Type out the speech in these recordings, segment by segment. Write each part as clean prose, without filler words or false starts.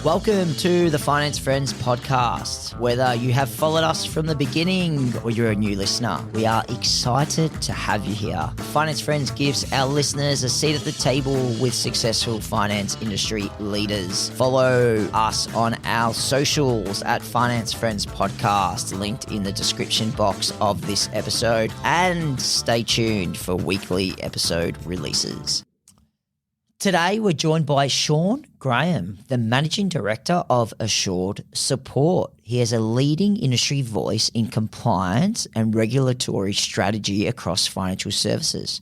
Welcome to the Finance Friends podcast. Whether you have followed us from the beginning or you're a new listener, we are excited to have you here. Finance Friends gives our listeners a seat at the table with successful finance industry leaders. Follow us on our socials at Finance Friends Podcast, linked in the description box of this episode, and stay tuned for weekly episode releases. Today, we're joined by Sean Graham, the Managing Director of Assured Support. He has a leading industry voice in compliance and regulatory strategy across financial services.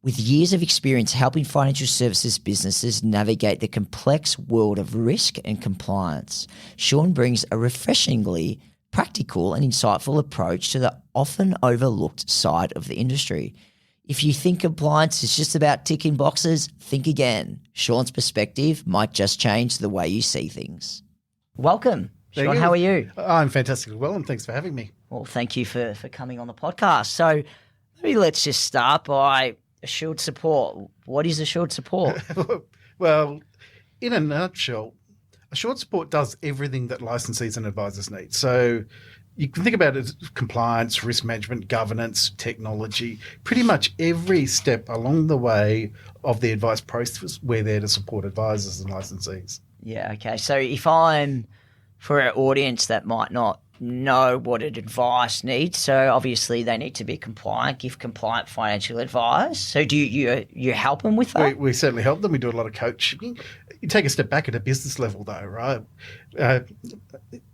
With years of experience helping financial services businesses navigate the complex world of risk and compliance, Sean brings a refreshingly practical and insightful approach to the often overlooked side of the industry. If you think compliance is just about ticking boxes, think again. Sean's perspective might just change the way you see things. Welcome, Sean. How are you? I'm fantastic as well, and thanks for having me. Well, thank you for coming on the podcast. So maybe let's just start by Assured Support. What is Assured Support? Well, in a nutshell, Assured Support does everything that licensees and advisors need. So you can think about it as compliance, risk management, governance, technology, pretty much every step along the way of the advice process, we're there to support advisors and licensees. Yeah, okay. So if I'm, for our audience that might not know what an advice needs, so obviously they need to be compliant, give compliant financial advice. So do you help them with that? We certainly help them. We do a lot of coaching. You take a step back at a business level though, right?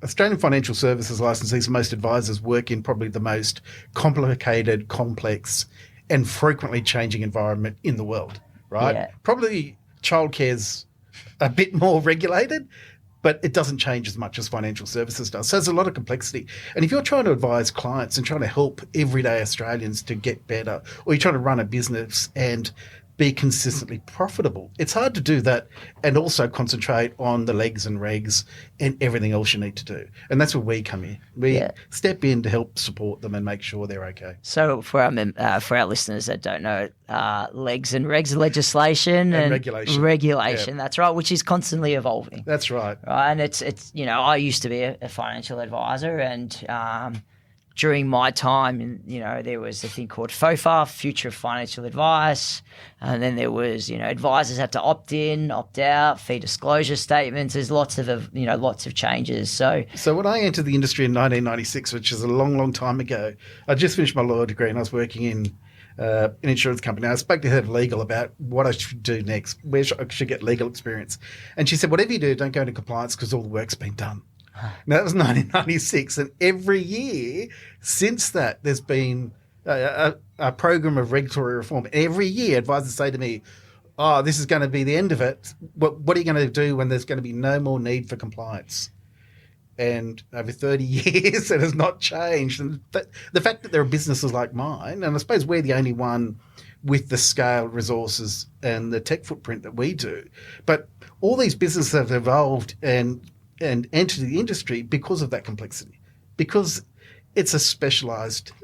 Australian financial services licensees, most advisors work in probably the most complicated, complex and frequently changing environment in the world, right? Yeah. Probably childcare's a bit more regulated, but it doesn't change as much as financial services does. So there's a lot of complexity. And if you're trying to advise clients and trying to help everyday Australians to get better, or you're trying to run a business and be consistently profitable, it's hard to do that and also concentrate on the legs and regs and everything else you need to do. And that's where we come in. We step in to help support them and make sure they're okay. So for our listeners that don't know, legs and regs, legislation and regulation. That's right, which is constantly evolving. That's right. Right, and it's I used to be a financial advisor, and during my time, there was a thing called FOFA, Future of Financial Advice, and then there was, advisors had to opt in, opt out, fee disclosure statements. There's lots of changes. So when I entered the industry in 1996, which is a long, long time ago, I just finished my law degree and I was working in an insurance company. I spoke to the head of legal about what I should do next, where I should get legal experience. And she said, whatever you do, don't go into compliance because all the work's been done. Now, that was 1996, and every year since that, there's been a program of regulatory reform. Every year, advisors say to me, oh, this is going to be the end of it. What are you going to do when there's going to be no more need for compliance? And over 30 years, it has not changed. And the fact that there are businesses like mine, and I suppose we're the only one with the scale, resources, and the tech footprint that we do, but all these businesses have evolved and enter the industry because of that complexity, because it's a specialised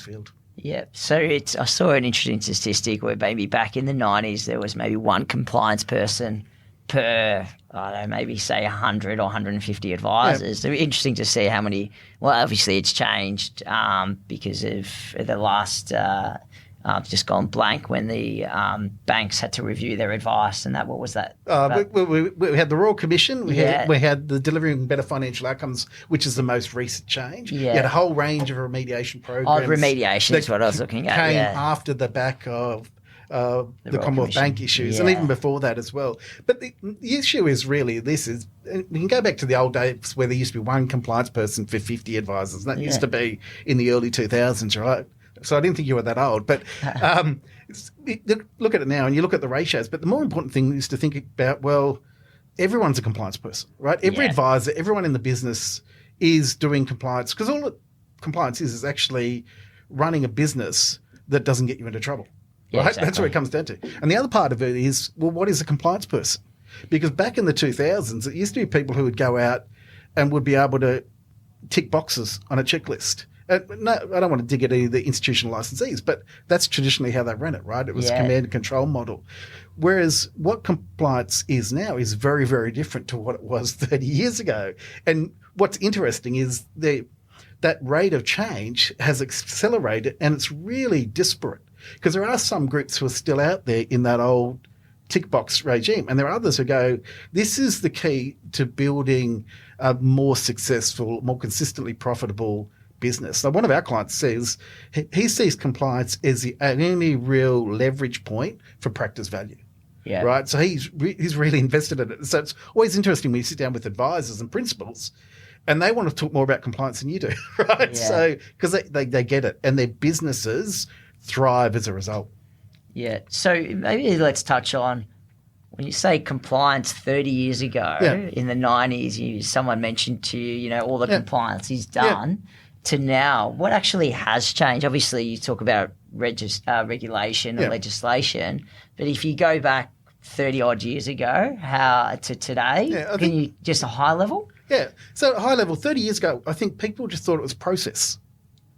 field. Yeah. So I saw an interesting statistic where maybe back in the 90s there was maybe one compliance person per, I don't know, maybe say 100 or 150 advisors. Yeah. So interesting to see how many. Well, obviously it's changed because of the last. Just gone blank when the banks had to review their advice, and what was that? We had the Royal Commission. We had the Delivering Better Financial Outcomes, which is the most recent change. Yeah. You had a whole range of remediation programs. Remediation is what I was looking at. Came after the back of the Commonwealth Bank issues, and even before that as well. But the issue is really we can go back to the old days where there used to be one compliance person for 50 advisors. And that used to be in the early 2000s, right? So I didn't think you were that old. But look at it now and you look at the ratios. But the more important thing is to think about, well, everyone's a compliance person, right? Every advisor, everyone in the business is doing compliance, because all that compliance is actually running a business that doesn't get you into trouble, right? Exactly. That's what it comes down to. And the other part of it is, well, what is a compliance person? Because back in the 2000s, it used to be people who would go out and would be able to tick boxes on a checklist No, I don't want to dig at any of the institutional licensees, but that's traditionally how they ran it, right? It was a command and control model. Whereas what compliance is now is very, very different to what it was 30 years ago. And what's interesting is that rate of change has accelerated, and it's really disparate because there are some groups who are still out there in that old tick box regime, and there are others who go, this is the key to building a more successful, more consistently profitable business. So one of our clients says he sees compliance as the only real leverage point for practice value. Yeah. Right. So he's really invested in it. So it's always interesting when you sit down with advisors and principals and they want to talk more about compliance than you do. Right. Yeah. So because they get it and their businesses thrive as a result. Yeah. So maybe let's touch on when you say compliance 30 years ago in the 90s, someone mentioned to you, all the compliance is done. Yeah. To now, what actually has changed? Obviously, you talk about regulation and legislation, but if you go back 30-odd years ago, how to today, can you just a high level? Yeah. So at high level, 30 years ago, I think people just thought it was process.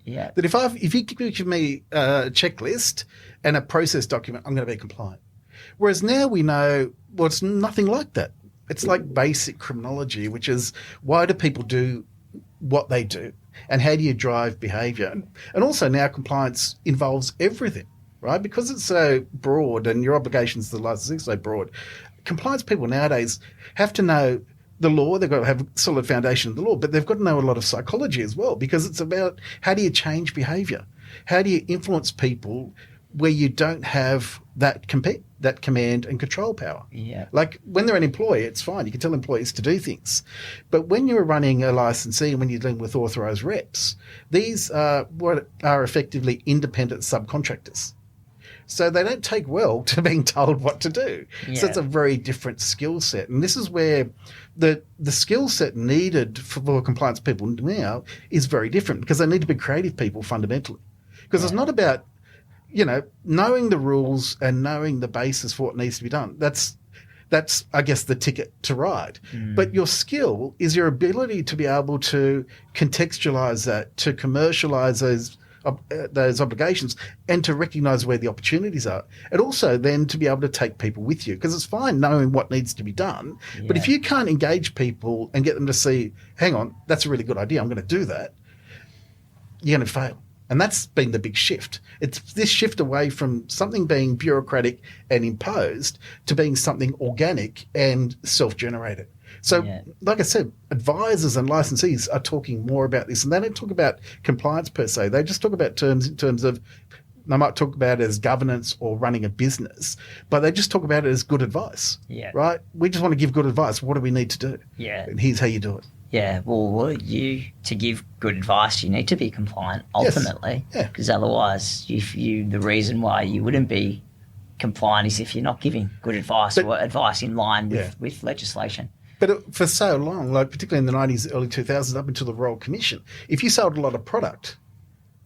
Yeah. That if you give me a checklist and a process document, I'm going to be compliant. Whereas now we know, well, it's nothing like that. It's like basic criminology, which is why do people do what they do? And how do you drive behaviour? And also now compliance involves everything, right? Because it's so broad and your obligations to the licensee are so broad, compliance people nowadays have to know the law. They've got to have a solid foundation of the law, but they've got to know a lot of psychology as well, because it's about how do you change behaviour? How do you influence people where you don't have that command and control power? Yeah. Like when they're an employee, it's fine. You can tell employees to do things. But when you're running a licensee and when you're dealing with authorised reps, these are what are effectively independent subcontractors. So they don't take well to being told what to do. Yeah. So it's a very different skill set. And this is where the skill set needed for compliance people now is very different, because they need to be creative people fundamentally. Because it's not about knowing the rules and knowing the basis for what needs to be done. That's I guess, the ticket to ride. But your skill is your ability to be able to contextualise that, to commercialise those obligations, and to recognise where the opportunities are. And also then to be able to take people with you, because it's fine knowing what needs to be done. Yeah. But if you can't engage people and get them to see, hang on, that's a really good idea, I'm going to do that, you're going to fail. And that's been the big shift. It's this shift away from something being bureaucratic and imposed to being something organic and self-generated. So, like I said, advisors and licensees are talking more about this, and they don't talk about compliance per se. They just talk about terms in terms of, they might talk about it as governance or running a business, but they just talk about it as good advice. Yeah. Right? We just want to give good advice. What do we need to do? Yeah. And here's how you do it. Yeah, well, to give good advice, you need to be compliant ultimately, because otherwise, the reason why you wouldn't be compliant is if you're not giving good advice or advice in line with legislation. But for so long, like particularly in the 90s, early 2000s, up until the Royal Commission, if you sold a lot of product,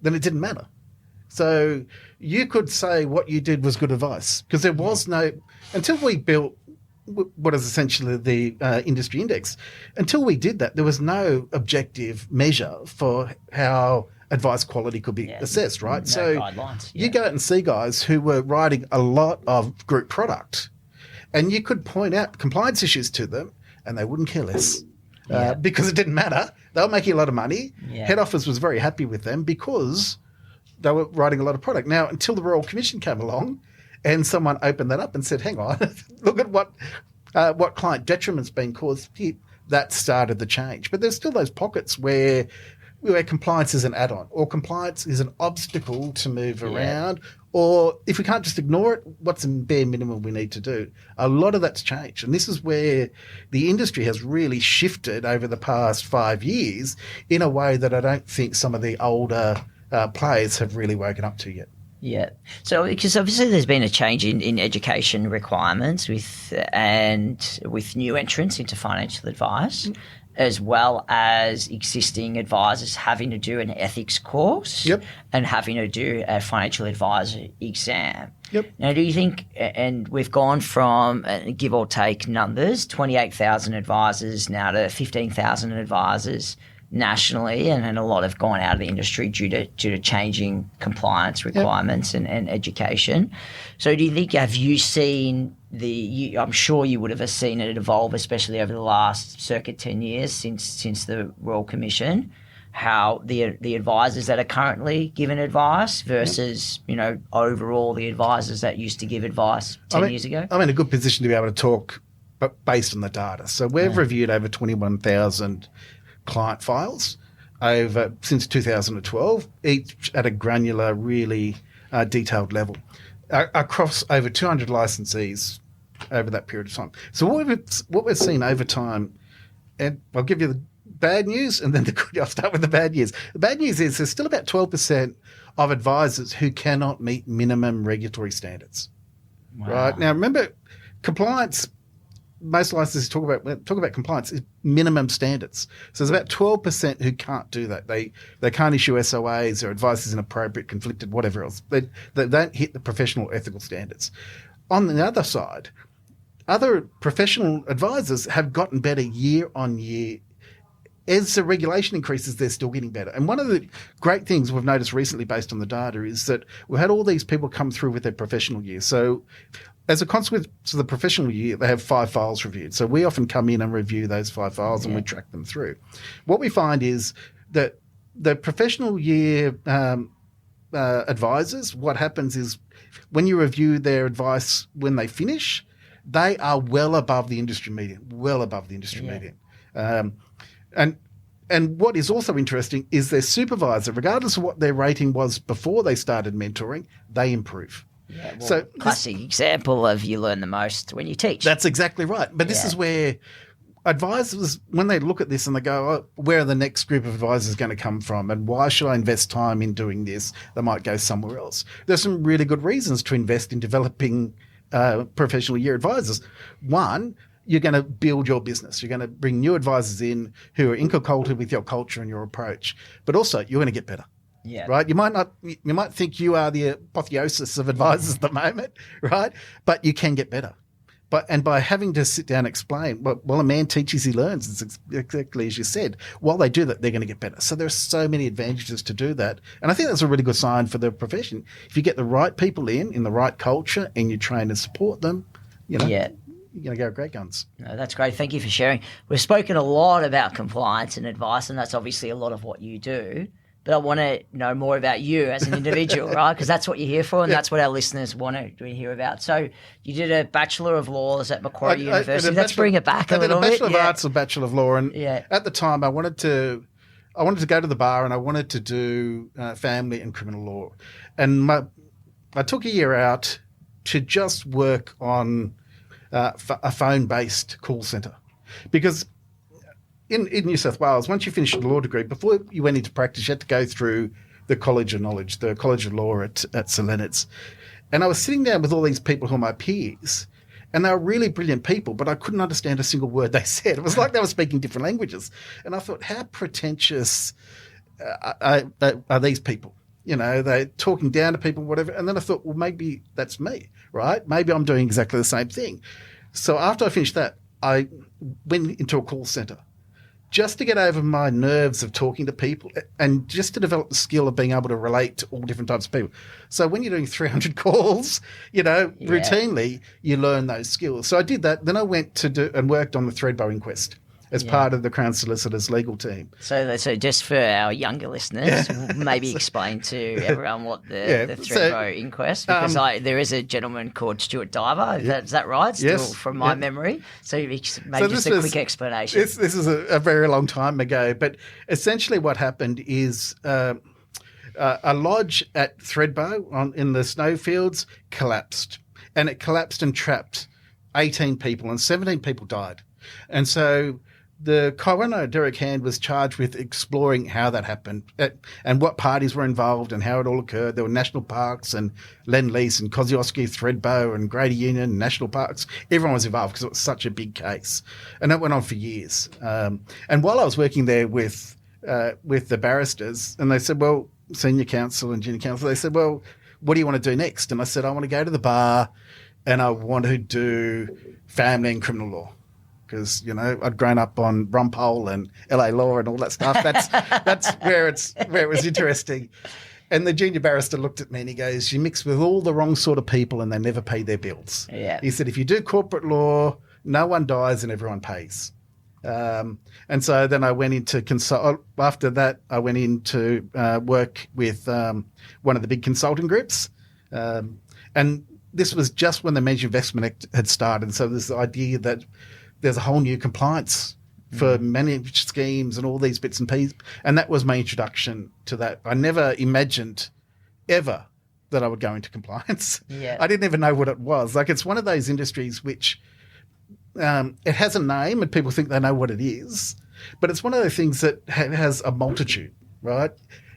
then it didn't matter. So you could say what you did was good advice, because there was no, until we built what is essentially the industry index, until we did that, there was no objective measure for how advice quality could be assessed, right? No so guidelines, you go out and see guys who were writing a lot of group product, and you could point out compliance issues to them, and they wouldn't care less because it didn't matter. They were making a lot of money. Yeah. Head office was very happy with them because they were writing a lot of product. Now, until the Royal Commission came along, and someone opened that up and said, hang on, look at what client detriment's been caused here. That started the change. But there's still those pockets where compliance is an add-on, or compliance is an obstacle to move around, or if we can't just ignore it, what's the bare minimum we need to do? A lot of that's changed. And this is where the industry has really shifted over the past 5 years in a way that I don't think some of the older players have really woken up to yet. Yeah. So, because obviously there's been a change in education requirements with new entrants into financial advice, as well as existing advisors having to do an ethics course and having to do a financial advisor exam. Yep. Now, do you think, and we've gone from, give or take numbers, 28,000 advisors now to 15,000 advisors nationally, and a lot have gone out of the industry due to changing compliance requirements and education. So do you think, have you seen I'm sure you would have seen it evolve, especially over the last circa 10 years since the Royal Commission, how the advisors that are currently giving advice versus, overall the advisors that used to give advice 10 years ago? I'm in a good position to be able to talk but based on the data. So we've reviewed over 21,000 client files since 2012, each at a granular, really detailed level, across over 200 licensees over that period of time. So what we've seen over time, and I'll give you the bad news and then the good. I'll start with the bad news. The bad news is there's still about 12% of advisors who cannot meet minimum regulatory standards. Wow. Right now, remember, compliance. Most licenses talk about compliance is minimum standards. So there's about 12% who can't do that. They can't issue SOAs, their advice is inappropriate, conflicted, whatever else. They don't hit the professional ethical standards. On the other side, other professional advisors have gotten better year on year. As the regulation increases, they're still getting better. And one of the great things we've noticed recently based on the data is that we've had all these people come through with their professional year. So as a consequence of the professional year, they have 5 files reviewed. So we often come in and review those 5 files and we track them through. What we find is that the professional year advisors, what happens is when you review their advice when they finish, they are well above the industry median, median. And what is also interesting is their supervisor, regardless of what their rating was before they started mentoring, they improve. Yeah, well, so classic example of you learn the most when you teach. That's exactly right. But this is where advisors, when they look at this and they go, oh, where are the next group of advisors going to come from and why should I invest time in doing this? They might go somewhere else. There's some really good reasons to invest in developing professional year advisors. One, you're going to build your business. You're going to bring new advisors in who are inculcated with your culture and your approach. But also, you're going to get better. Yeah. Right. You might think you are the apotheosis of advisors at the moment, right? But you can get better. And by having to sit down and explain, well, a man teaches, he learns. It's exactly as you said. While they do that, they're going to get better. So there are so many advantages to do that. And I think that's a really good sign for the profession. If you get the right people in the right culture, and you train and support them, you're going to go great guns. No, that's great. Thank you for sharing. We've spoken a lot about compliance and advice, and that's obviously a lot of what you do. But I want to know more about you as an individual, right? Because that's what you're here for, and that's what our listeners want to hear about. So you did a Bachelor of Laws at Macquarie University. Let's bring it back a little bit. I did a Bachelor of Arts and Bachelor of Law, and at the time I wanted to go to the bar and I wanted to do family and criminal law. And I took a year out to just work on a phone-based call centre because in New South Wales, once you finished a law degree, before you went into practice, you had to go through the College of Knowledge, the College of Law at St Leonard's. And I was sitting down with all these people who are my peers, and they were really brilliant people, but I couldn't understand a single word they said. It was like they were speaking different languages. And I thought, how pretentious are these people? They're talking down to people, whatever. And then I thought, well, maybe that's me, right? Maybe I'm doing exactly the same thing. So after I finished that, I went into a call centre just to get over my nerves of talking to people and just to develop the skill of being able to relate to all different types of people. So when you're doing 300 calls, routinely, you learn those skills. So I did that. Then I went to do and worked on the Thredbo inquest as part of the Crown Solicitor's legal team. So just for our younger listeners, maybe explain to everyone what the Thredbo inquest, because there is a gentleman called Stuart Diver. Is that right? Still from my memory. So maybe just a quick explanation. This is a very long time ago, but essentially what happened is a lodge at Thredbo in the snowfields collapsed, and it collapsed and trapped 18 people, and 17 people died. And so the coroner, Derek Hand, was charged with exploring how that happened and what parties were involved and how it all occurred. There were national parks and Lend-Lease and Kosciuszko, Thredbo and Greater Union national parks. Everyone was involved because it was such a big case. And that went on for years. And while I was working there with the barristers, and they said, well, senior counsel and junior counsel, they said, well, what do you want to do next? And I said, I want to go to the bar and I want to do family and criminal law. because, you know, I'd grown up on Rumpole and LA Law and all that stuff. That's where it was interesting. And the junior barrister looked at me and he goes, you mix with all the wrong sort of people and they never pay their bills. Yeah. He said, if you do corporate law, no one dies and everyone pays. And so then I went into after that, I went into work with one of the big consulting groups. And this was just when the Managed Investment Act had started. So there's the idea that there's a whole new compliance for managed schemes and all these bits and pieces. And that was my introduction to that. I never imagined ever that I would go into compliance. Yeah. I didn't even know what it was. Like, it's one of those industries which it has a name and people think they know what it is, but it's one of those things that has a multitude, right?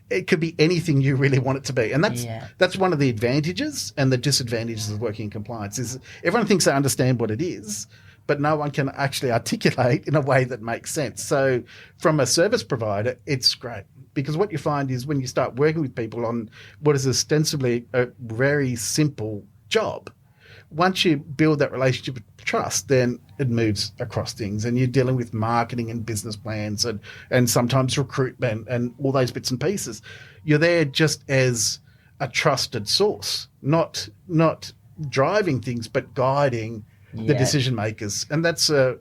It could be anything you really want it to be. And that's one of the advantages and the disadvantages of working in compliance is everyone thinks they understand what it is, but no one can actually articulate in a way that makes sense. So from a service provider, it's great because what you find is when you start working with people on what is ostensibly a very simple job, once you build that relationship of trust, then it moves across things and you're dealing with marketing and business plans and sometimes recruitment and all those bits and pieces. You're there just as a trusted source, not driving things, but guiding the decision makers. And that's a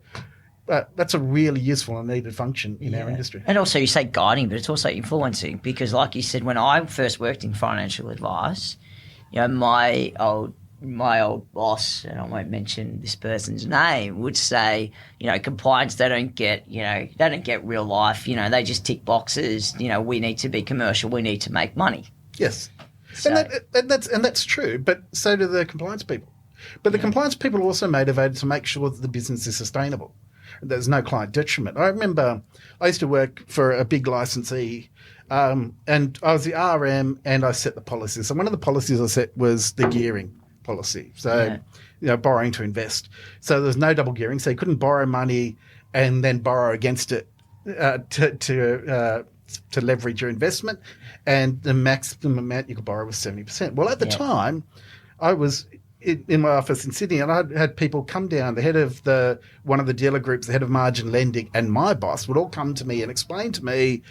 really useful and needed function in our industry. And also you say guiding, but it's also influencing because like you said, when I first worked in financial advice, you know, my old boss, and I won't mention this person's name, would say, you know, compliance, they don't get real life, you know, they just tick boxes, you know, we need to be commercial, we need to make money. Yes. So, and that's true, but so do the compliance people. But the compliance people are also motivated to make sure that the business is sustainable. There's no client detriment. I remember I used to work for a big licensee and I was the RM and I set the policies. So one of the policies I set was the gearing policy. So, you know, borrowing to invest. So there's no double gearing. So you couldn't borrow money and then borrow against it to leverage your investment. And the maximum amount you could borrow was 70%. Well, at the time, I was in my office in Sydney and I had people come down, the head of one of the dealer groups, the head of margin lending and my boss would all come to me and explain to me,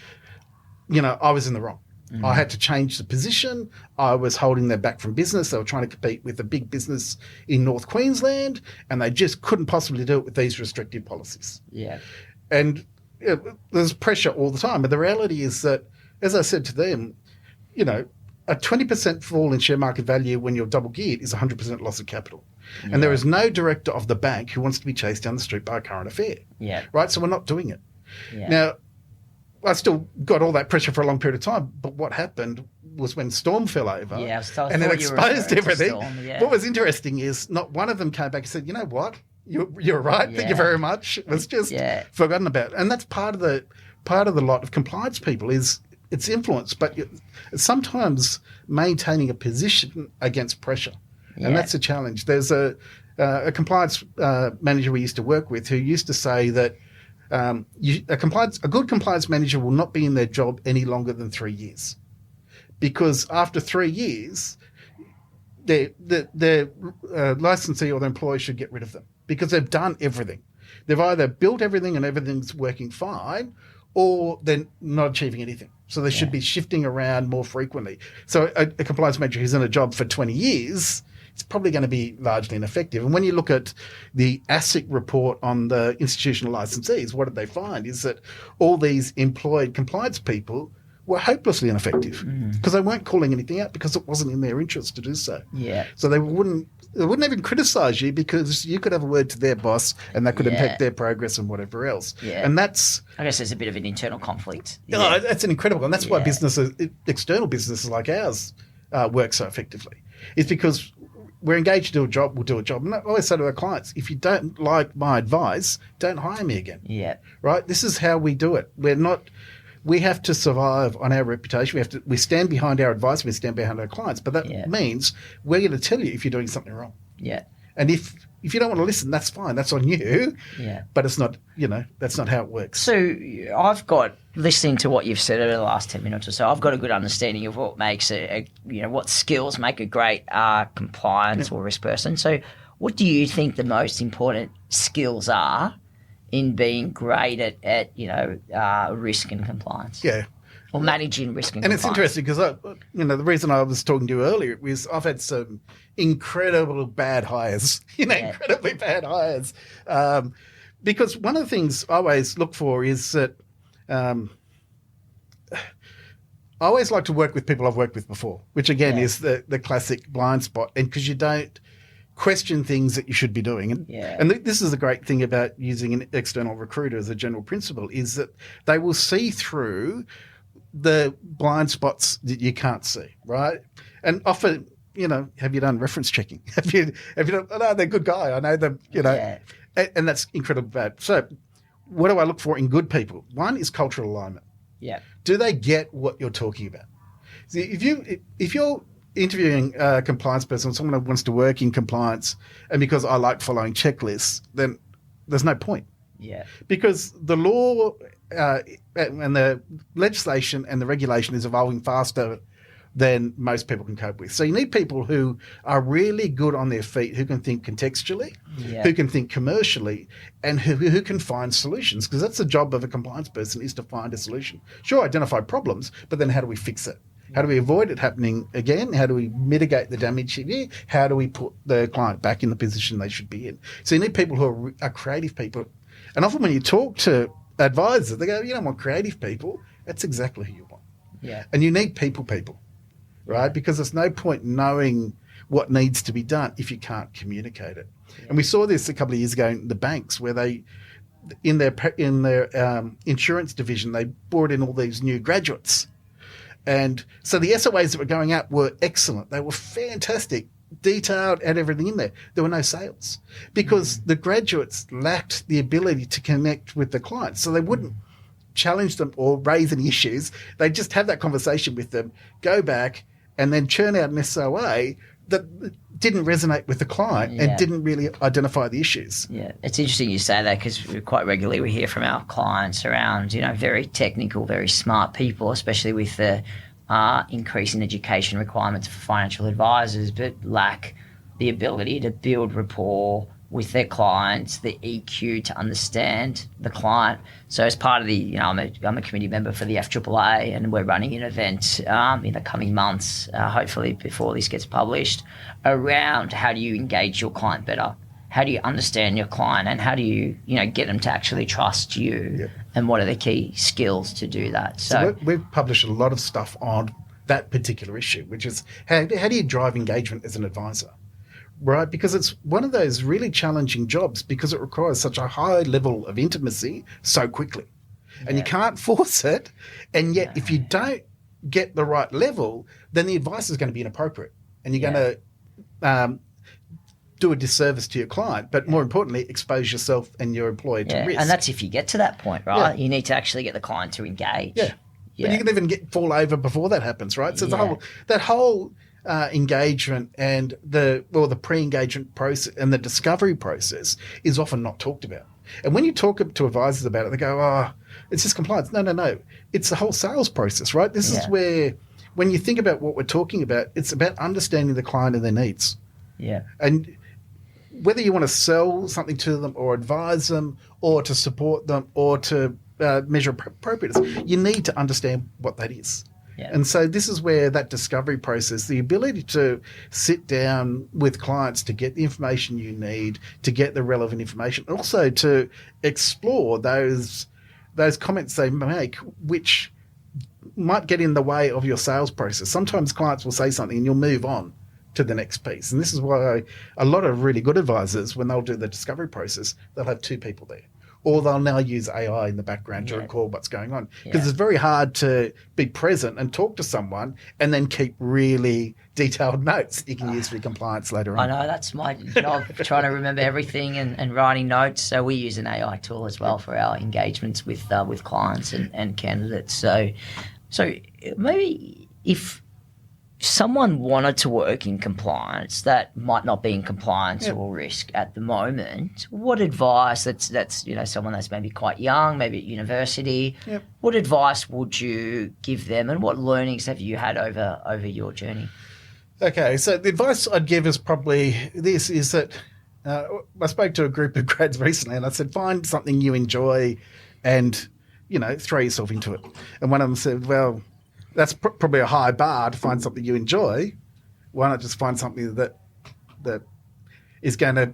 you know, I was in the wrong. I had to change the position. I was holding them back from business. They were trying to compete with a big business in North Queensland, and they just couldn't possibly do it with these restrictive policies. Yeah. And there's pressure all the time. But the reality is that, as I said to them, you know, a 20% fall in share market value when you're double geared is 100% loss of capital. Yeah. And there is no director of the bank who wants to be chased down the street by a current affair. Yeah. Right? So we're not doing it. Yeah. Now, I still got all that pressure for a long period of time, but what happened was when Storm fell over and it exposed everything. What was interesting is not one of them came back and said, you know what, you're right, thank you very much. It was just forgotten about. And that's part of the lot of compliance people is it's influence, but sometimes maintaining a position against pressure. And that's a challenge. There's a compliance manager we used to work with who used to say that a good compliance manager will not be in their job any longer than 3 years, because after 3 years, their licensee or their employer should get rid of them because they've done everything. They've either built everything and everything's working fine, or they're not achieving anything. So they should be shifting around more frequently. So a compliance manager who's in a job for 20 years, it's probably going to be largely ineffective. And when you look at the ASIC report on the institutional licensees, what did they find is that all these employed compliance people were hopelessly ineffective because they weren't calling anything out because it wasn't in their interest to do so. Yeah. So they wouldn't even criticise you because you could have a word to their boss and that could impact their progress and whatever else. Yeah. And that's... I guess there's a bit of an internal conflict. Oh, that's an incredible... And that's why external businesses like ours work so effectively. It's because we're engaged to do a job, we'll do a job. And I always say to our clients, if you don't like my advice, don't hire me again. Yeah. Right? This is how we do it. We have to survive on our reputation. We stand behind our advice. We stand behind our clients. But that means we're going to tell you if you're doing something wrong. Yeah. And if you don't want to listen, that's fine. That's on you. Yeah. But it's not, that's not how it works. So I've got, listening to what you've said over the last 10 minutes or so, I've got a good understanding of what makes what skills make a great compliance or risk person. So what do you think the most important skills are in being great at risk and compliance. Yeah. Or managing risk and And compliance. it's interesting because, the reason I was talking to you earlier was I've had some incredible bad hires, incredibly bad hires. Because one of the things I always look for is that I always like to work with people I've worked with before, which again is the classic blind spot. And because you don't question things that you should be doing. And this is the great thing about using an external recruiter as a general principle is that they will see through the blind spots that you can't see, right? And often, have you done reference checking? Have you done, oh, no, they're a good guy. I know them, and that's incredibly bad. So what do I look for in good people? One is cultural alignment. Yeah. Do they get what you're talking about? See, if you're interviewing a compliance person, someone who wants to work in compliance, and because I like following checklists, then there's no point. Yeah. Because the law and the legislation and the regulation is evolving faster than most people can cope with. So you need people who are really good on their feet, who can think contextually, who can think commercially, and who can find solutions. Because that's the job of a compliance person, is to find a solution. Sure, identify problems, but then how do we fix it? How do we avoid it happening again? How do we mitigate the damage here? How do we put the client back in the position they should be in? So you need people who are creative people. And often when you talk to advisors, they go, you don't want creative people. That's exactly who you want. Yeah. And you need people, right? Because there's no point knowing what needs to be done if you can't communicate it. Yeah. And we saw this a couple of years ago in the banks where they, in their insurance division, they brought in all these new graduates. And so the SOAs that were going out were excellent. They were fantastic, detailed, and everything in there. There were no sales because the graduates lacked the ability to connect with the clients. So they wouldn't challenge them or raise any issues. They'd just have that conversation with them, go back, and then churn out an SOA that didn't resonate with the client and didn't really identify the issues. Yeah, it's interesting you say that because quite regularly we hear from our clients around, very technical, very smart people, especially with the increase in education requirements for financial advisors, but lack the ability to build rapport with their clients, the EQ to understand the client. So as part of the, I'm a committee member for the FAAA, and we're running an event in the coming months, hopefully before this gets published, around how do you engage your client better? How do you understand your client, and how do you, get them to actually trust you? Yep. And what are the key skills to do that? So we've published a lot of stuff on that particular issue, which is how do you drive engagement as an advisor? Right, because it's one of those really challenging jobs because it requires such a high level of intimacy so quickly. And you can't force it. And yet if you don't get the right level, then the advice is going to be inappropriate. And you're going to do a disservice to your client, but more importantly, expose yourself and your employer to risk. And that's if you get to that point, right? Yeah. You need to actually get the client to engage. Yeah. But you can even fall over before that happens, right? So that whole engagement and the pre-engagement process and the discovery process is often not talked about. And when you talk to advisors about it, they go, "Oh, it's just compliance." No. It's the whole sales process, right? This is where, when you think about what we're talking about, it's about understanding the client and their needs. Yeah. And whether you want to sell something to them or advise them or to support them or to measure appropriateness, you need to understand what that is. Yeah. And so this is where that discovery process, the ability to sit down with clients to get the information you need, to get the relevant information, and also to explore those comments they make, which might get in the way of your sales process. Sometimes clients will say something and you'll move on to the next piece. And this is why a lot of really good advisors, when they'll do the discovery process, they'll have two people there. Or they'll now use AI in the background to record what's going on. Because it's very hard to be present and talk to someone and then keep really detailed notes that you can use for your compliance later on. I know, that's my job, trying to remember everything and writing notes. So we use an AI tool as well for our engagements with clients and candidates. So maybe if someone wanted to work in compliance that might not be in compliance or risk at the moment, what advice, that's someone that's maybe quite young, maybe at university, what advice would you give them, and what learnings have you had over your journey? Okay, so the advice I'd give is probably this, is that I spoke to a group of grads recently and I said, find something you enjoy and, throw yourself into it. And one of them said, well, that's probably a high bar to find something you enjoy. Why not just find something that is going to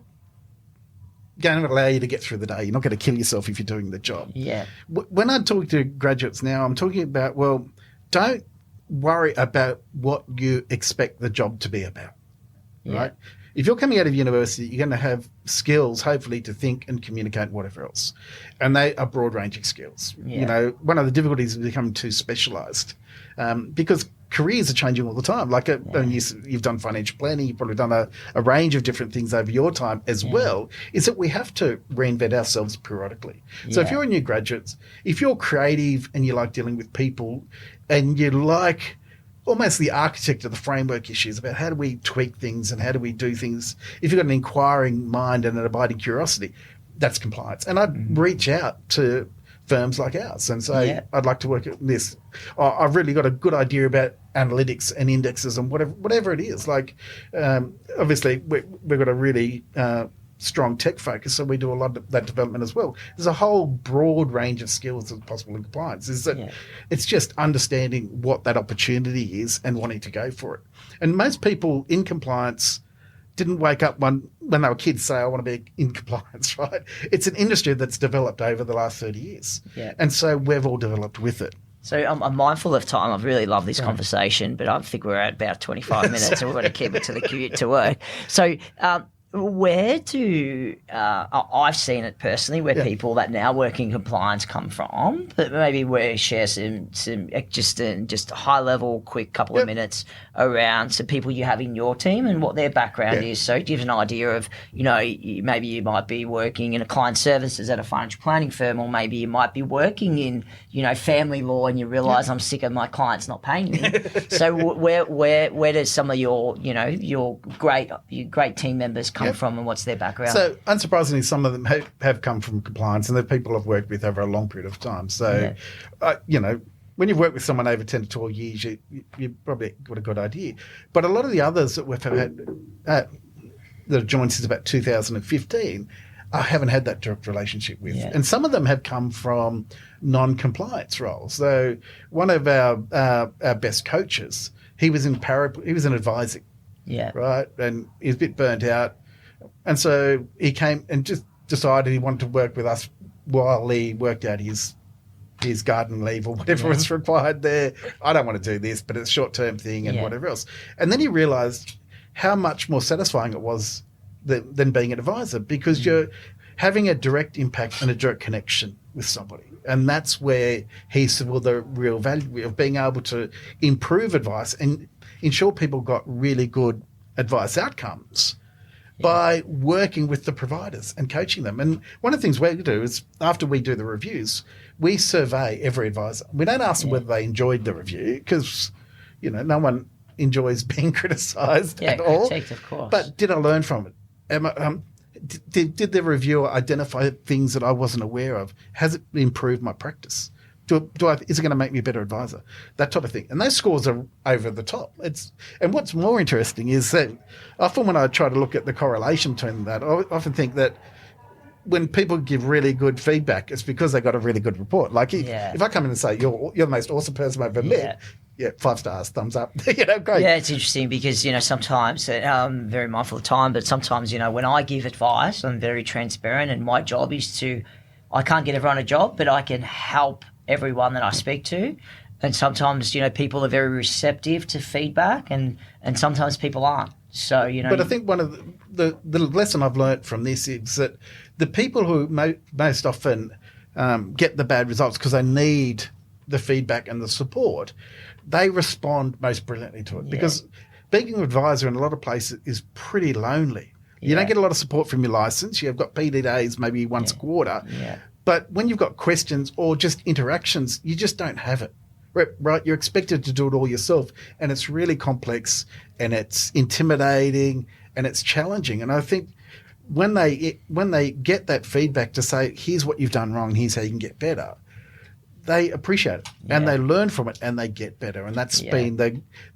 allow you to get through the day? You're not going to kill yourself if you're doing the job. Yeah. When I talk to graduates now, I'm talking about, well, don't worry about what you expect the job to be about, right? If you're coming out of university, you're going to have skills, hopefully, to think and communicate and whatever else. And they are broad-ranging skills. Yeah. One of the difficulties is becoming too specialised because careers are changing all the time. Like you've done financial planning, you've probably done a range of different things over your time as well, is that we have to reinvent ourselves periodically. So if you're a new graduate, if you're creative and you like dealing with people and you like almost the architect of the framework issues about how do we tweak things and how do we do things, if you've got an inquiring mind and an abiding curiosity, that's compliance. And I'd reach out to firms like ours and say, I'd like to work at this. I've really got a good idea about analytics and indexes and whatever it is. Like, obviously, we've got a really strong tech focus, so we do a lot of that development as well. There's a whole broad range of skills that's possible in compliance. It's just understanding what that opportunity is and wanting to go for it. And most people in compliance didn't wake up when they were kids say, I want to be in compliance, right? It's an industry that's developed over the last 30 years. Yeah. And so we've all developed with it. So I'm mindful of time. I've really loved this conversation, but I think we're at about 25 minutes, so we're going to keep it to the commute to work. So where do I've seen it personally where people that now work in compliance come from, but maybe we share some just a high level quick couple of minutes around some people you have in your team and what their background is, so it gives an idea of maybe you might be working in a client services at a financial planning firm, or maybe you might be working in family law and you realise I'm sick of my clients not paying me. So where does some of your your great team members come from, and what's their background? So unsurprisingly, some of them have come from compliance, and they're people I've worked with over a long period of time. So, when you've worked with someone over 10 to 12 years, you probably got a good idea. But a lot of the others that we've had that have joined since about 2015, I haven't had that direct relationship with. Yeah. And some of them have come from non-compliance roles. So one of our best coaches, he was in advising. Yeah. Right. And he was a bit burnt out. And so he came and just decided he wanted to work with us while he worked out his garden leave or whatever was required there. I don't want to do this, but it's a short-term thing and whatever else. And then he realised how much more satisfying it was than being an advisor, because you're having a direct impact and a direct connection with somebody. And that's where he saw the real value of being able to improve advice and ensure people got really good advice outcomes by working with the providers and coaching them. And one of the things we do is, after we do the reviews, we survey every advisor. We don't ask them whether they enjoyed the review, because, no one enjoys being criticised at all. Critique, of course. But did I learn from it? Did the reviewer identify things that I wasn't aware of? Has it improved my practice? Is it going to make me a better advisor? That type of thing. And those scores are over the top. And what's more interesting is that often when I try to look at the correlation between that, I often think that when people give really good feedback, it's because they got a really good report. Like if I come in and say, you're the most awesome person I've ever met, 5 stars, thumbs up, great. Yeah, it's interesting because, sometimes I'm very mindful of time, but sometimes, when I give advice, I'm very transparent, and my job is I can't get everyone a job, but I can help everyone that I speak to. And sometimes, people are very receptive to feedback, and sometimes people aren't. So, But I think one of the lesson I've learnt from this is that the people who most often get the bad results because they need the feedback and the support, they respond most brilliantly to it. Because being an advisor in a lot of places is pretty lonely. You don't get a lot of support from your license. You've got PD days maybe once a quarter. Yeah. But when you've got questions or just interactions, you just don't have it, right? You're expected to do it all yourself, and it's really complex, and it's intimidating, and it's challenging. And I think when they get that feedback to say, here's what you've done wrong, here's how you can get better, they appreciate it and they learn from it and they get better. And that's been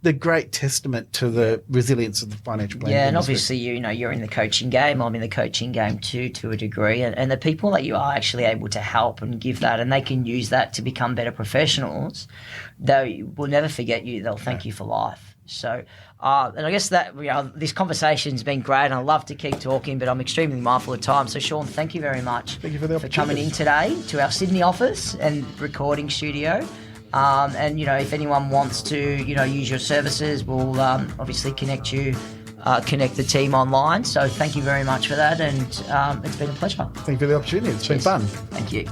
the great testament to the resilience of the financial planning and industry. obviously, you're in the coaching game. I'm in the coaching game too, to a degree. And the people that you are actually able to help and give that, and they can use that to become better professionals, they will never forget you. They'll thank you for life. So, and I guess that this conversation's been great, and I love to keep talking, but I'm extremely mindful of time. So, Sean, thank you very much. Thank you for the opportunity. Coming in today to our Sydney office and recording studio. And if anyone wants to, use your services, we'll obviously connect the team online. So, thank you very much for that, and it's been a pleasure. Thank you for the opportunity. It's been fun. Thank you.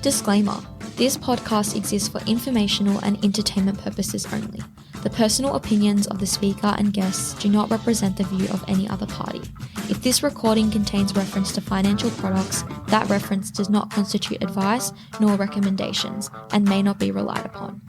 Disclaimer. This podcast exists for informational and entertainment purposes only. The personal opinions of the speaker and guests do not represent the view of any other party. If this recording contains reference to financial products, that reference does not constitute advice nor recommendations and may not be relied upon.